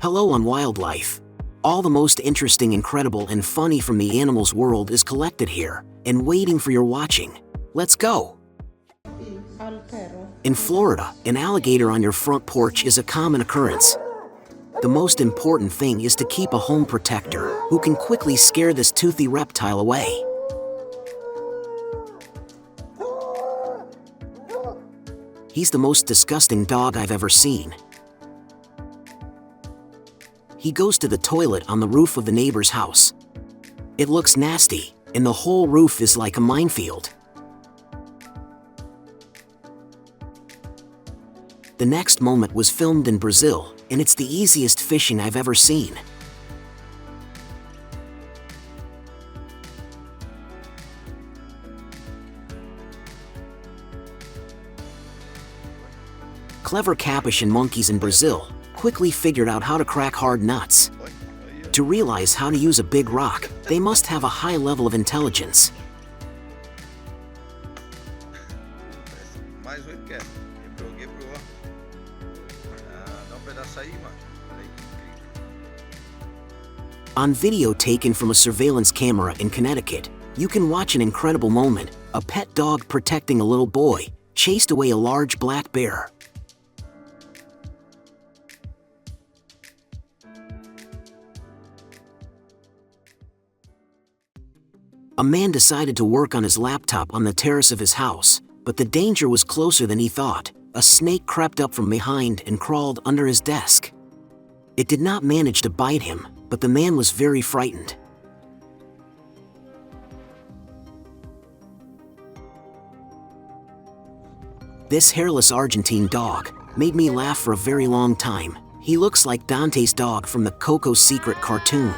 Hello on Wildlife. All the most interesting, incredible, and funny from the animals world is collected here and waiting for your watching. Let's go! In Florida, an alligator on your front porch is a common occurrence. The most important thing is to keep a home protector who can quickly scare this toothy reptile away. He's the most disgusting dog I've ever seen. He goes to the toilet on the roof of the neighbor's house. It looks nasty, and the whole roof is like a minefield. The next moment was filmed in Brazil, and it's the easiest fishing I've ever seen. Clever capuchin monkeys in Brazil quickly figured out how to crack hard nuts. To realize how to use a big rock, they must have a high level of intelligence. On video taken from a surveillance camera in Connecticut, you can watch an incredible moment: a pet dog protecting a little boy chased away a large black bear. A man decided to work on his laptop on the terrace of his house, but the danger was closer than he thought. A snake crept up from behind and crawled under his desk. It did not manage to bite him, but the man was very frightened. This hairless Argentine dog made me laugh for a very long time. He looks like Dante's dog from the Coco's Secret cartoon.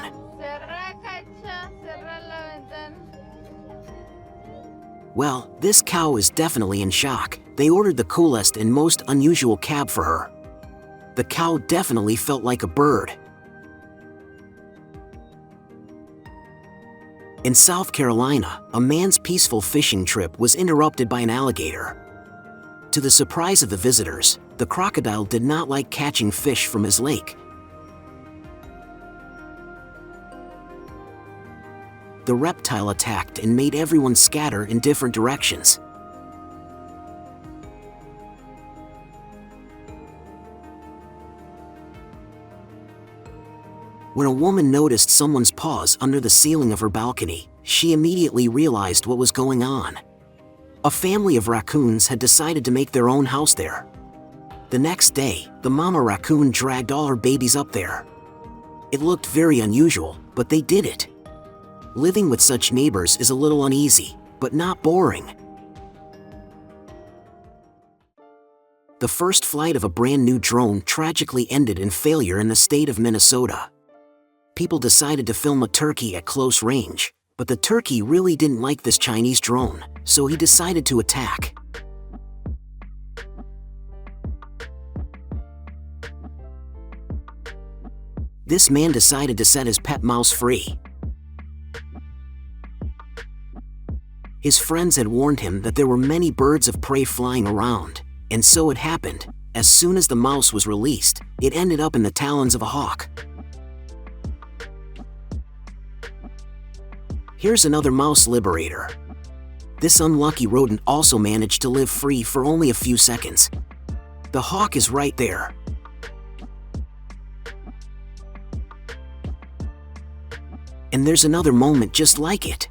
Well, this cow is definitely in shock. They ordered the coolest and most unusual cab for her. The cow definitely felt like a bird. In South Carolina, a man's peaceful fishing trip was interrupted by an alligator. To the surprise of the visitors, the crocodile did not like catching fish from his lake. The reptile attacked and made everyone scatter in different directions. When a woman noticed someone's paws under the ceiling of her balcony, she immediately realized what was going on. A family of raccoons had decided to make their own house there. The next day, the mama raccoon dragged all her babies up there. It looked very unusual, but they did it. Living with such neighbors is a little uneasy, but not boring. The first flight of a brand new drone tragically ended in failure in the state of Minnesota. People decided to film a turkey at close range, but the turkey really didn't like this Chinese drone, so he decided to attack. This man decided to set his pet mouse free. His friends had warned him that there were many birds of prey flying around, and so it happened. As soon as the mouse was released, it ended up in the talons of a hawk. Here's another mouse liberator. This unlucky rodent also managed to live free for only a few seconds. The hawk is right there. And there's another moment just like it.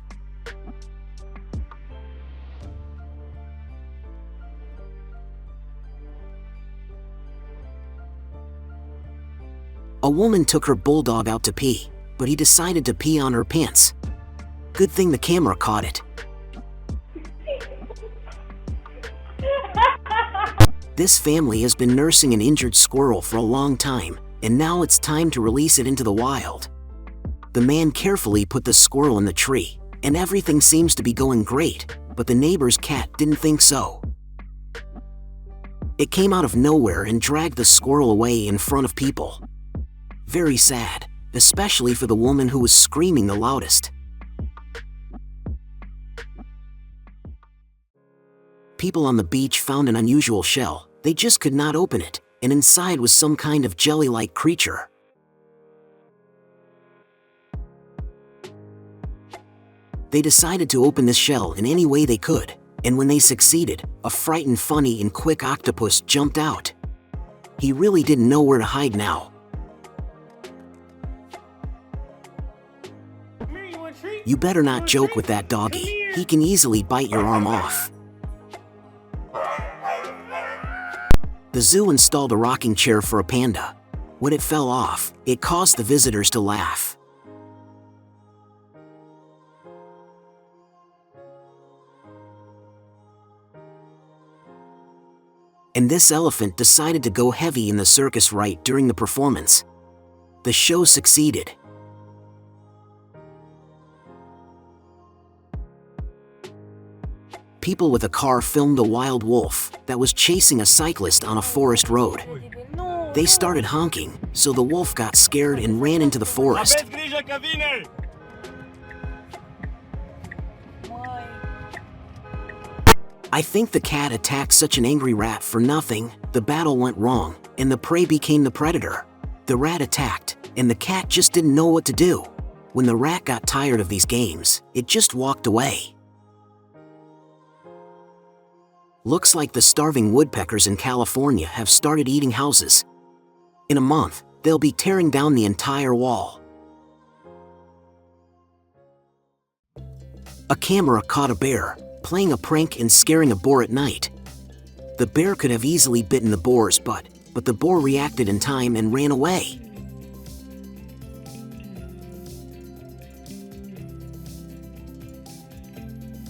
A woman took her bulldog out to pee, but he decided to pee on her pants. Good thing the camera caught it. This family has been nursing an injured squirrel for a long time, and now it's time to release it into the wild. The man carefully put the squirrel in the tree, and everything seems to be going great, but the neighbor's cat didn't think so. It came out of nowhere and dragged the squirrel away in front of people. Very sad, especially for the woman who was screaming the loudest. People on the beach found an unusual shell. They just could not open it, and inside was some kind of jelly-like creature. They decided to open this shell in any way they could, and when they succeeded, a frightened, funny, and quick octopus jumped out. He really didn't know where to hide now. You better not joke with that doggy. He can easily bite your arm off. The zoo installed a rocking chair for a panda. When it fell off, it caused the visitors to laugh. And this elephant decided to go heavy in the circus right during the performance. The show succeeded. People with a car filmed a wild wolf that was chasing a cyclist on a forest road. They started honking, so the wolf got scared and ran into the forest. I think the cat attacked such an angry rat for nothing. The battle went wrong, and the prey became the predator. The rat attacked, and the cat just didn't know what to do. When the rat got tired of these games, it just walked away. Looks like the starving woodpeckers in California have started eating houses. In a month, they'll be tearing down the entire wall. A camera caught a bear playing a prank and scaring a boar at night. The bear could have easily bitten the boar's butt, but the boar reacted in time and ran away.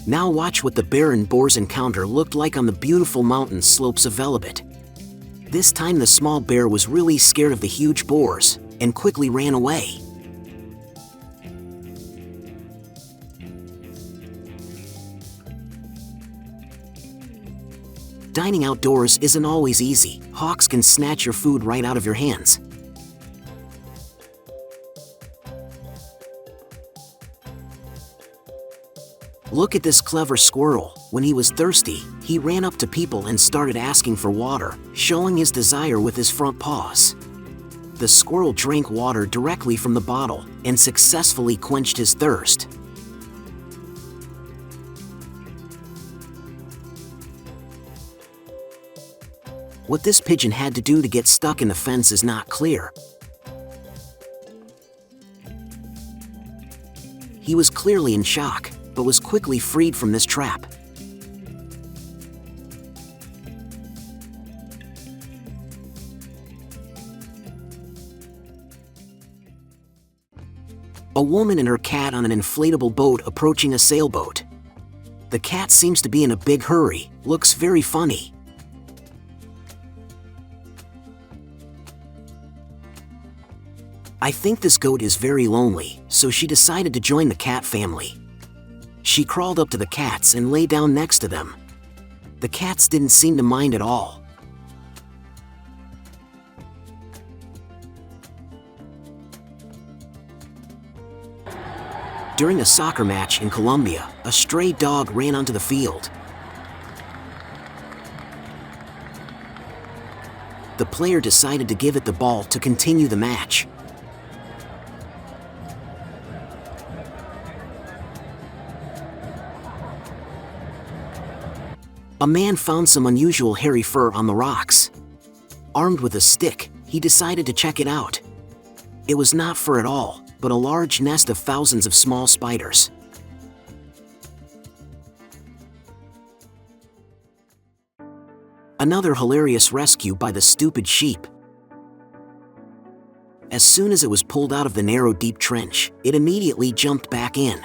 Now watch what the bear and boar's encounter looked like on the beautiful mountain slopes of Velebit. This time the small bear was really scared of the huge boars and quickly ran away. Dining outdoors isn't always easy. Hawks can snatch your food right out of your hands. Look at this clever squirrel. When he was thirsty, he ran up to people and started asking for water, showing his desire with his front paws. The squirrel drank water directly from the bottle and successfully quenched his thirst. What this pigeon had to do to get stuck in the fence is not clear. He was clearly in shock, but was quickly freed from this trap. A woman and her cat on an inflatable boat approaching a sailboat. The cat seems to be in a big hurry, looks very funny. I think this goat is very lonely, so she decided to join the cat family. She crawled up to the cats and lay down next to them. The cats didn't seem to mind at all. During a soccer match in Colombia, a stray dog ran onto the field. The player decided to give it the ball to continue the match. A man found some unusual hairy fur on the rocks. Armed with a stick, he decided to check it out. It was not fur at all, but a large nest of thousands of small spiders. Another hilarious rescue by the stupid sheep. As soon as it was pulled out of the narrow, deep trench, it immediately jumped back in.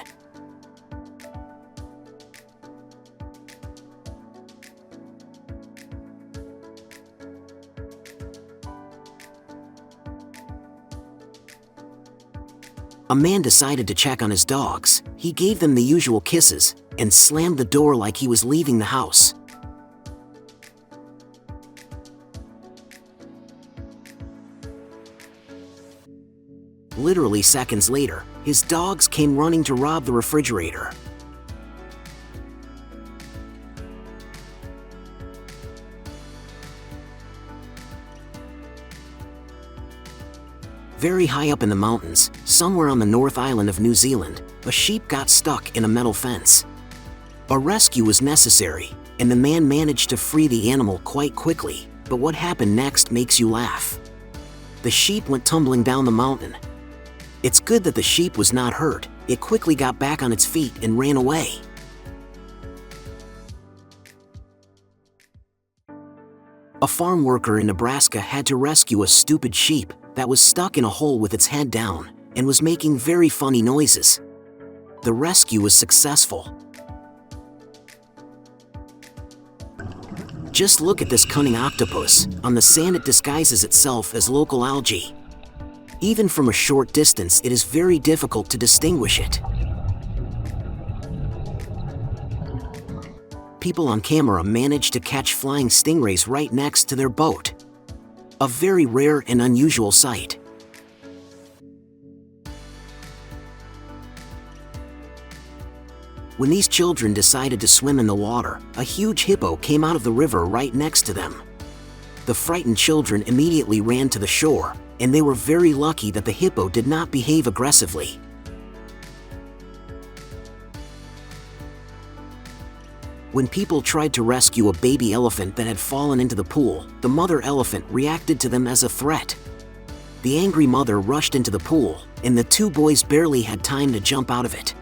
A man decided to check on his dogs. He gave them the usual kisses and slammed the door like he was leaving the house. Literally seconds later, his dogs came running to rob the refrigerator. Very high up in the mountains, somewhere on the North Island of New Zealand, a sheep got stuck in a metal fence. A rescue was necessary, and the man managed to free the animal quite quickly, but what happened next makes you laugh. The sheep went tumbling down the mountain. It's good that the sheep was not hurt. It quickly got back on its feet and ran away. A farm worker in Nebraska had to rescue a stupid sheep that was stuck in a hole with its head down and was making very funny noises. The rescue was successful. Just look at this cunning octopus. On the sand it disguises itself as local algae. Even from a short distance it is very difficult to distinguish it. People on camera managed to catch flying stingrays right next to their boat. A very rare and unusual sight. When these children decided to swim in the water, a huge hippo came out of the river right next to them. The frightened children immediately ran to the shore, and they were very lucky that the hippo did not behave aggressively. When people tried to rescue a baby elephant that had fallen into the pool, the mother elephant reacted to them as a threat. The angry mother rushed into the pool, and the two boys barely had time to jump out of it.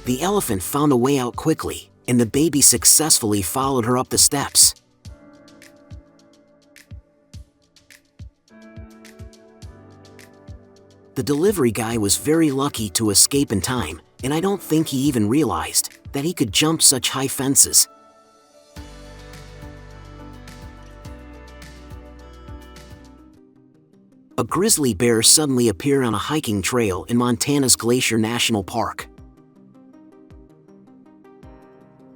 The elephant found a way out quickly, and the baby successfully followed her up the steps. The delivery guy was very lucky to escape in time, and I don't think he even realized that he could jump such high fences. A grizzly bear suddenly appeared on a hiking trail in Montana's Glacier National Park.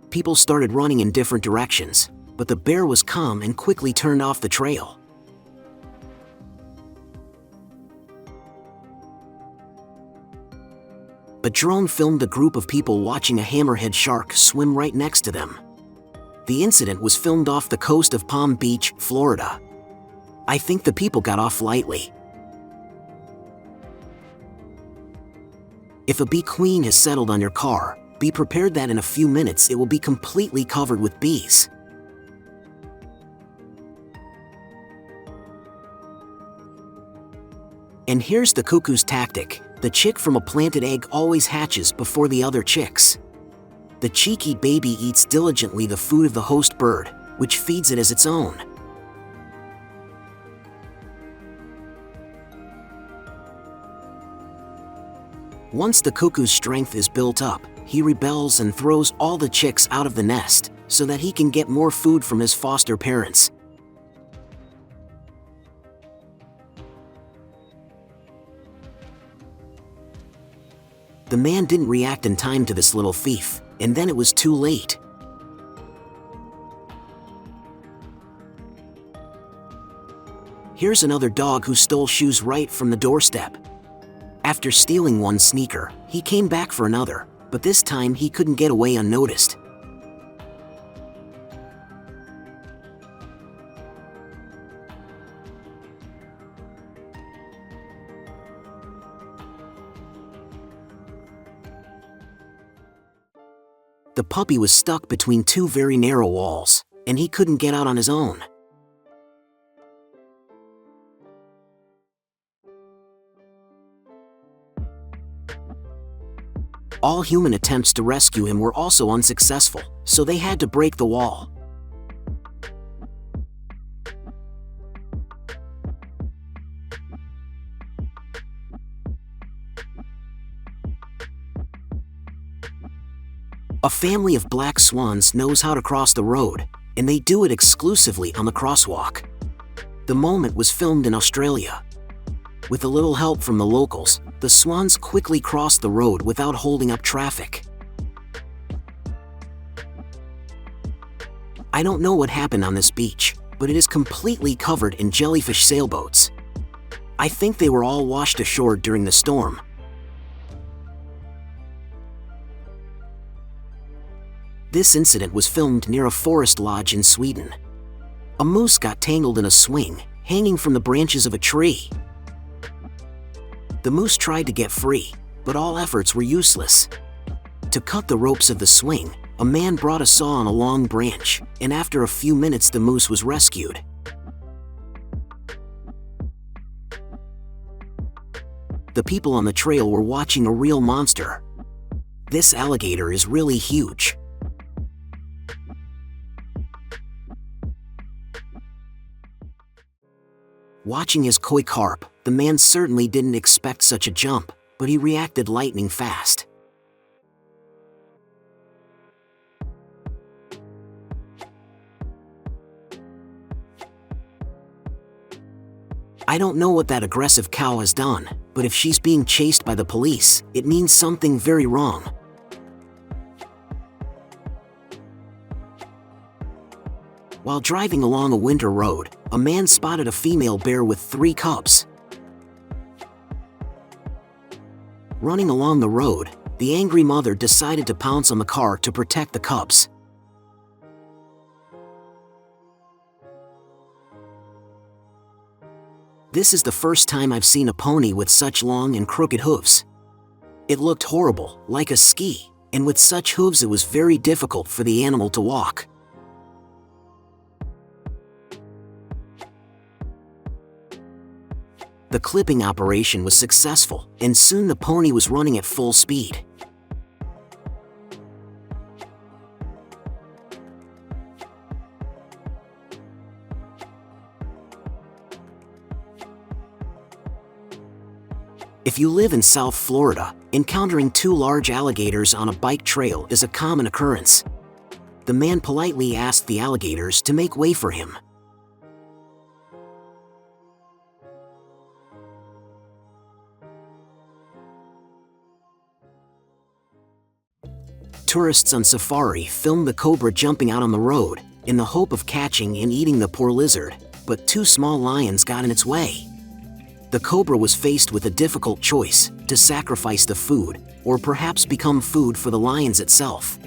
People started running in different directions, but the bear was calm and quickly turned off the trail. A drone filmed a group of people watching a hammerhead shark swim right next to them. The incident was filmed off the coast of Palm Beach, Florida. I think the people got off lightly. If a bee queen has settled on your car, be prepared that in a few minutes it will be completely covered with bees. And here's the cuckoo's tactic. The chick from a planted egg always hatches before the other chicks. The cheeky baby eats diligently the food of the host bird, which feeds it as its own. Once the cuckoo's strength is built up, he rebels and throws all the chicks out of the nest so that he can get more food from his foster parents. The man didn't react in time to this little thief, and then it was too late. Here's another dog who stole shoes right from the doorstep. After stealing one sneaker, he came back for another, but this time he couldn't get away unnoticed. The puppy was stuck between two very narrow walls, and he couldn't get out on his own. All human attempts to rescue him were also unsuccessful, so they had to break the wall. A family of black swans knows how to cross the road, and they do it exclusively on the crosswalk. The moment was filmed in Australia. With a little help from the locals, the swans quickly crossed the road without holding up traffic. I don't know what happened on this beach, but it is completely covered in jellyfish sailboats. I think they were all washed ashore during the storm. This incident was filmed near a forest lodge in Sweden. A moose got tangled in a swing, hanging from the branches of a tree. The moose tried to get free, but all efforts were useless. To cut the ropes of the swing, a man brought a saw on a long branch, and after a few minutes the moose was rescued. The people on the trail were watching a real monster. This alligator is really huge. Watching his koi carp, the man certainly didn't expect such a jump, but he reacted lightning fast. I don't know what that aggressive cow has done, but if she's being chased by the police, it means something very wrong. While driving along a winter road, a man spotted a female bear with 3 cubs. Running along the road, the angry mother decided to pounce on the car to protect the cubs. This is the first time I've seen a pony with such long and crooked hooves. It looked horrible, like a ski, and with such hooves it was very difficult for the animal to walk. The clipping operation was successful, and soon the pony was running at full speed. If you live in South Florida, encountering 2 large alligators on a bike trail is a common occurrence. The man politely asked the alligators to make way for him. Tourists on safari filmed the cobra jumping out on the road in the hope of catching and eating the poor lizard, but 2 small lions got in its way. The cobra was faced with a difficult choice: to sacrifice the food, or perhaps become food for the lions itself.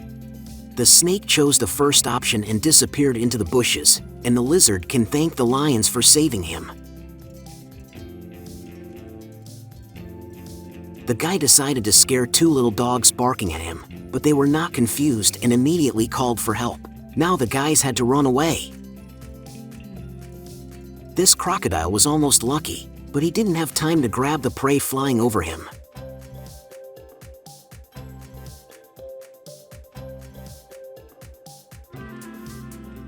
The snake chose the first option and disappeared into the bushes, and the lizard can thank the lions for saving him. The guy decided to scare 2 little dogs barking at him, but they were not confused and immediately called for help. Now the guys had to run away. This crocodile was almost lucky, but he didn't have time to grab the prey flying over him.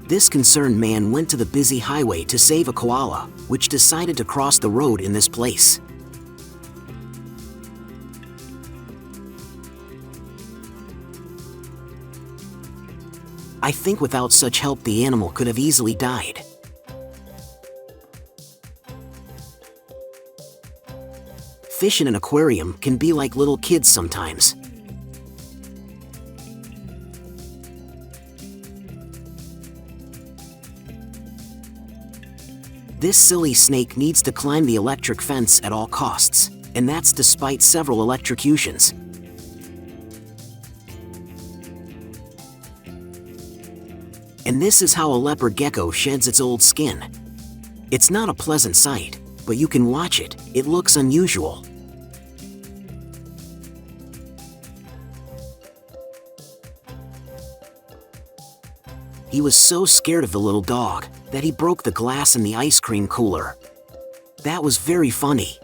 This concerned man went to the busy highway to save a koala, which decided to cross the road in this place. I think without such help the animal could have easily died. Fish in an aquarium can be like little kids sometimes. This silly snake needs to climb the electric fence at all costs, and that's despite several electrocutions. And this is how a leopard gecko sheds its old skin. It's not a pleasant sight, but you can watch it. It looks unusual. He was so scared of the little dog that he broke the glass in the ice cream cooler. That was very funny.